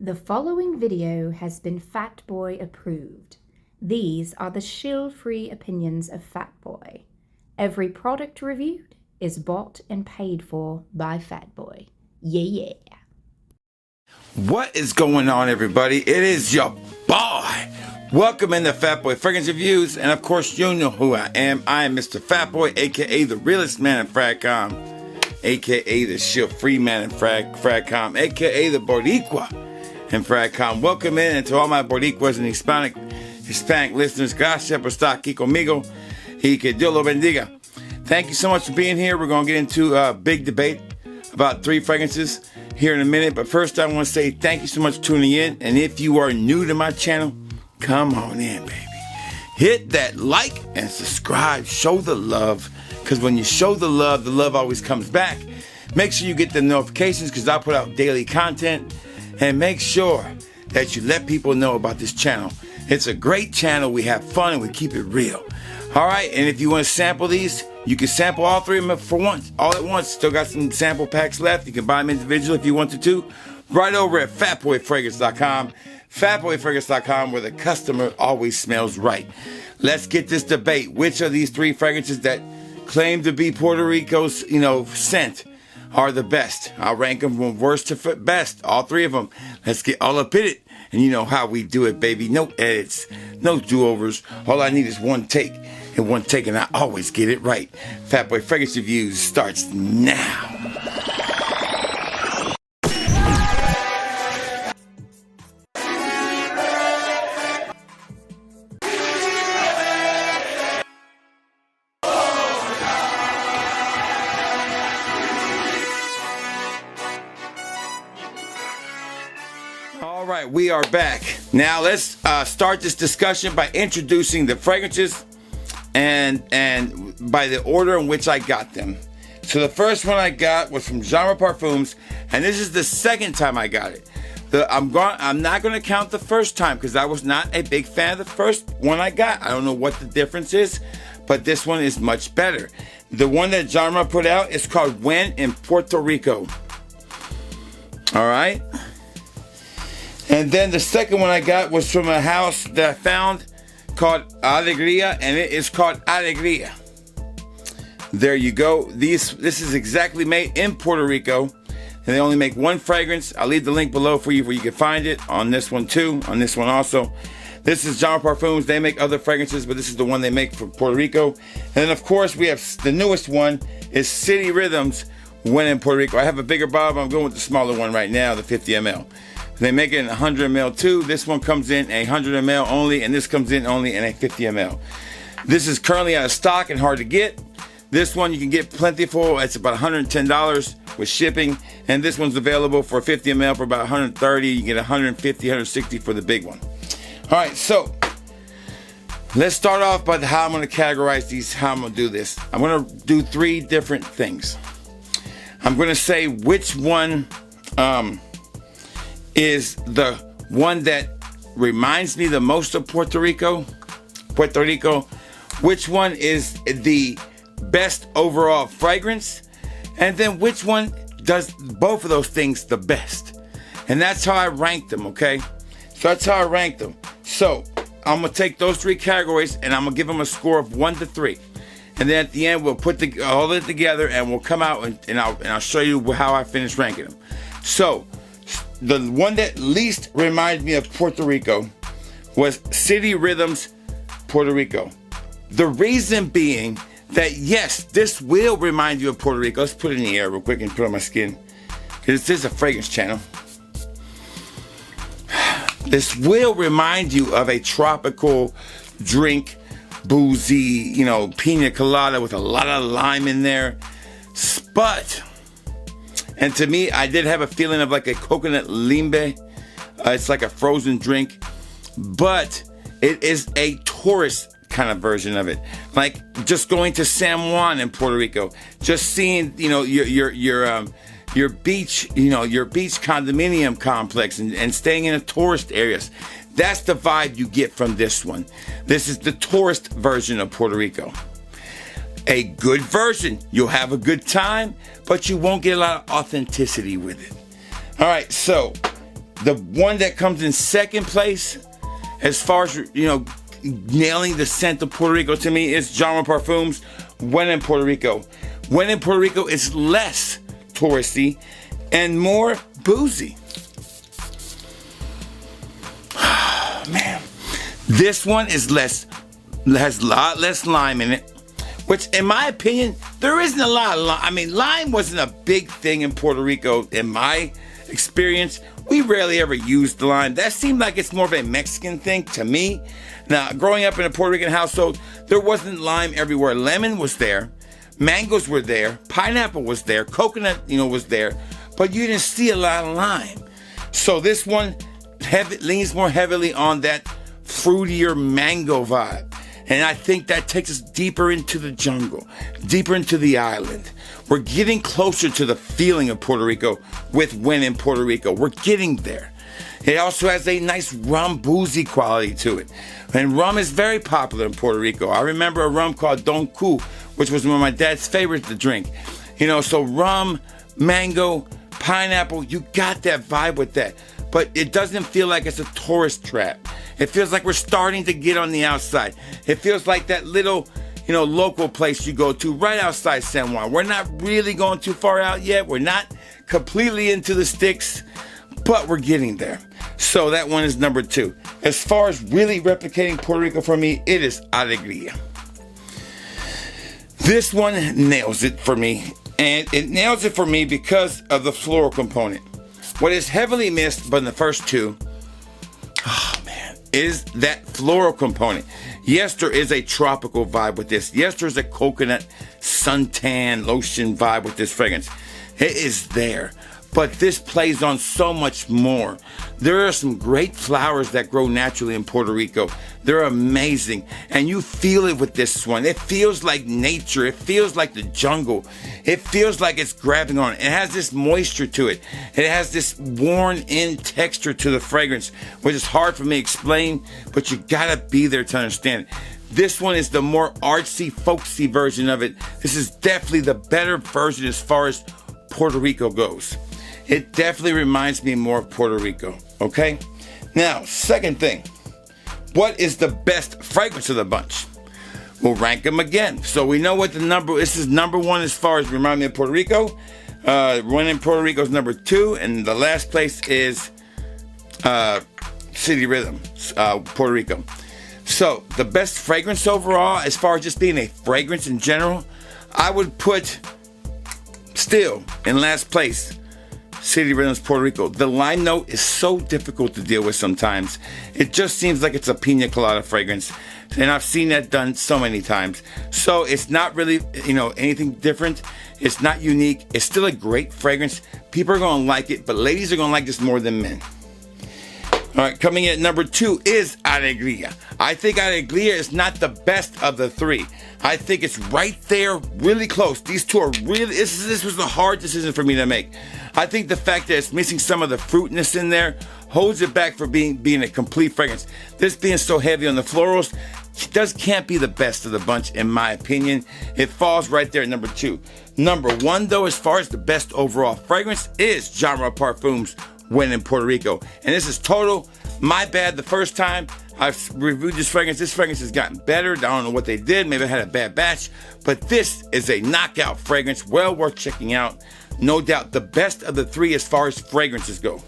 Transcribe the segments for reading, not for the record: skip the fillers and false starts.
The following video has been Fatboy approved. These are the shill-free opinions of Fatboy. Every product reviewed is bought and paid for by Fatboy. Yeah. What is going on, everybody? It is your boy. Welcome into Fatboy Fragrance Reviews, and of course, you know who I am. I am Mr. Fatboy, aka the realest man in Fragcom, aka the shill-free man in Fragcom, aka the Boricua in Fragcom. Welcome in, and to all my Boricuas and Hispanic listeners, gracias por estar aquí conmigo, y que Dios lo bendiga. Thank you so much for being here. We're going to get into a big debate about 3 fragrances here in a minute, but first I want to say thank you so much for tuning in, and if you are new to my channel, come on in, baby. Hit that like and subscribe. Show the love, because when you show the love always comes back. Make sure you get the notifications, because I put out daily content, and make sure that you let people know about this channel. It's a great channel. We have fun and we keep it real. All right, and if you want to sample these, you can sample all 3 of them for once, all at once. Still got some sample packs left. You can buy them individually if you wanted to. Right over at fatboyfragrance.com. Fatboyfragrance.com, where the customer always smells right. Let's get this debate. Which of these 3 fragrances that claim to be Puerto Rico's, scent are the best? I'll rank them from worst to best. All 3 of them. Let's get all up in it. And you know how we do it, baby. No edits, no do-overs. All I need is one take. And one take, and I always get it right. Fatboy Fragrance Reviews starts now. All right, we are back. Now let's start this discussion by introducing the fragrances and by the order in which I got them. So the first one I got was from Genre Parfums, and this is the second time I got it. I'm not going to count the first time, because I was not a big fan of the first one I got. I don't know what the difference is, but this one is much better. The one that Genre put out is called When in Puerto Rico. All right. And then the second one I got was from a house that I found called Alegria, and it is called Alegria. There you go. This is exactly made in Puerto Rico, and they only make 1 fragrance. I'll leave the link below for you where you can find it on this one too, on this one also. This is Genre Parfums. They make other fragrances, but this is the one they make for Puerto Rico. And then of course we have the newest one is City Rhythms When in Puerto Rico. I have a bigger bottle. I'm going with the smaller one right now, the 50 ml. They make it in 100 ml too. This one comes in a 100 ml only, and this comes in only in a 50 ml. This is currently out of stock and hard to get. This one you can get plentiful. It's about $110 with shipping, and this one's available for 50 ml for about $130. You get $150, $160 for the big one. All right, so let's start off by how I'm going to categorize these. How I'm going to do this. I'm going to do 3 different things. I'm going to say which one is the one that reminds me the most of Puerto Rico, which one is the best overall fragrance, and then which one does both of those things the best. And that's how I rank them, okay? So that's how I rank them. So I'm going to take those 3 categories, and I'm going to give them a score of 1 to 3. And then at the end, we'll put all of it together, and we'll come out, and I'll show you how I finish ranking them. So the one that least reminded me of Puerto Rico was City Rhythms Puerto Rico. The reason being that, yes, this will remind you of Puerto Rico. Let's put it in the air real quick and put it on my skin, because this is a fragrance channel. This will remind you of a tropical drink, boozy, pina colada with a lot of lime in there. But, and to me, I did have a feeling of like a coconut limbe. It's like a frozen drink, but it is a tourist kind of version of it. Like just going to San Juan in Puerto Rico, just seeing, your beach, your beach condominium complex and staying in the tourist areas. That's the vibe you get from this one. This is the tourist version of Puerto Rico. A good version. You'll have a good time, but you won't get a lot of authenticity with it. All right, so the one that comes in second place, as far as, nailing the scent of Puerto Rico to me, is Genre Parfums When in Puerto Rico. When in Puerto Rico is less touristy and more boozy. Man, this one has a lot less lime in it, which in my opinion, there isn't a lot of lime. I mean, lime wasn't a big thing in Puerto Rico in my experience. We rarely ever used lime. That seemed like it's more of a Mexican thing to me. Now, growing up in a Puerto Rican household, there wasn't lime everywhere. Lemon was there, mangoes were there, pineapple was there, coconut, was there, but you didn't see a lot of lime. So this one leans more heavily on that fruitier mango vibe. And I think that takes us deeper into the jungle, deeper into the island. We're getting closer to the feeling of Puerto Rico with When in Puerto Rico. We're getting there. It also has a nice rum boozy quality to it. And rum is very popular in Puerto Rico. I remember a rum called Don Q, which was one of my dad's favorites to drink. So rum, mango, pineapple, you got that vibe with that. But it doesn't feel like it's a tourist trap. It feels like we're starting to get on the outside. It feels like that little, local place you go to right outside San Juan. We're not really going too far out yet. We're not completely into the sticks, but we're getting there. So that one is number 2. As far as really replicating Puerto Rico for me, it is Alegria. This one nails it for me. And it nails it for me because of the floral component. What is heavily missed, but in the first 2, is that floral component. Yes, there is a tropical vibe with this. Yes, there's a coconut suntan lotion vibe with this fragrance. It is there. But this plays on so much more. There are some great flowers that grow naturally in Puerto Rico. They're amazing. And you feel it with this one. It feels like nature. It feels like the jungle. It feels like it's grabbing on. It has this moisture to it. It has this worn-in texture to the fragrance, which is hard for me to explain, but you gotta be there to understand it. This one is the more artsy, folksy version of it. This is definitely the better version as far as Puerto Rico goes. It definitely reminds me more of Puerto Rico, okay? Now, second thing, what is the best fragrance of the bunch? We'll rank them again. So we know what this is number 1 as far as remind me of Puerto Rico. When in Puerto Rico is number 2, and the last place is City Rhythm, Puerto Rico. So the best fragrance overall, as far as just being a fragrance in general, I would put still in last place City Rhythms, Puerto Rico. The lime note is so difficult to deal with sometimes. It just seems like it's a pina colada fragrance. And I've seen that done so many times. So it's not really, anything different. It's not unique. It's still a great fragrance. People are going to like it, but ladies are going to like this more than men. All right, coming in at number 2 is Alegria. I think Alegria is not the best of the 3. I think it's right there, really close. These two are really, this was a hard decision for me to make. I think the fact that it's missing some of the fruitness in there holds it back for being a complete fragrance. This being so heavy on the florals can't be the best of the bunch, in my opinion. It falls right there at number 2. Number 1, though, as far as the best overall fragrance, is Genre Parfums When in Puerto Rico. And this is total my bad. The first time I've reviewed this fragrance has gotten better. I don't know what they did. Maybe I had a bad batch. But this is a knockout fragrance. Well worth checking out. No doubt the best of the 3 as far as fragrances go.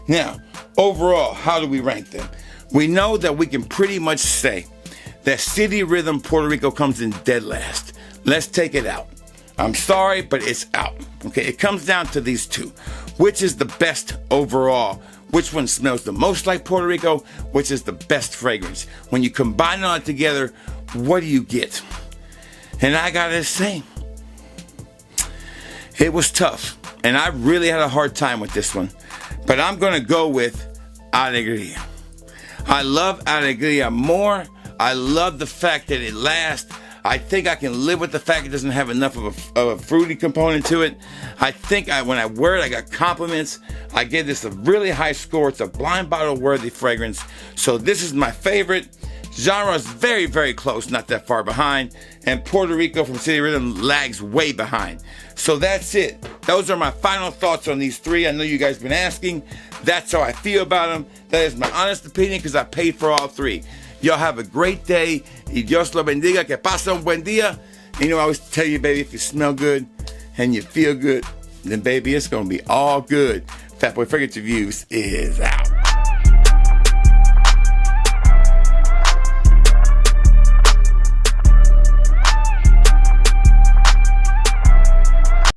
Now, overall, how do we rank them? We know that we can pretty much say that City Rhythm Puerto Rico comes in dead last. Let's take it out. I'm sorry, but it's out. Okay, it comes down to these 2. Which is the best overall? Which one smells the most like Puerto Rico? Which is the best fragrance? When you combine it all together, what do you get? And I gotta say, it was tough. And I really had a hard time with this one. But I'm gonna go with Alegria. I love Alegria more. I love the fact that it lasts. I think I can live with the fact it doesn't have enough of a fruity component to it. I think when I wear it, I got compliments. I give this a really high score. It's a blind bottle worthy fragrance. So this is my favorite. Genre is very, very close, not that far behind. And Puerto Rico from City Rhythm lags way behind. So that's it. Those are my final thoughts on these three. I know you guys have been asking. That's how I feel about them. That is my honest opinion because I paid for all three. Y'all have a great day. Y Dios lo bendiga. Que pasa un buen día. And I always tell you, baby, if you smell good and you feel good, then, baby, it's going to be all good. Fatboy Fragrance Reviews is out.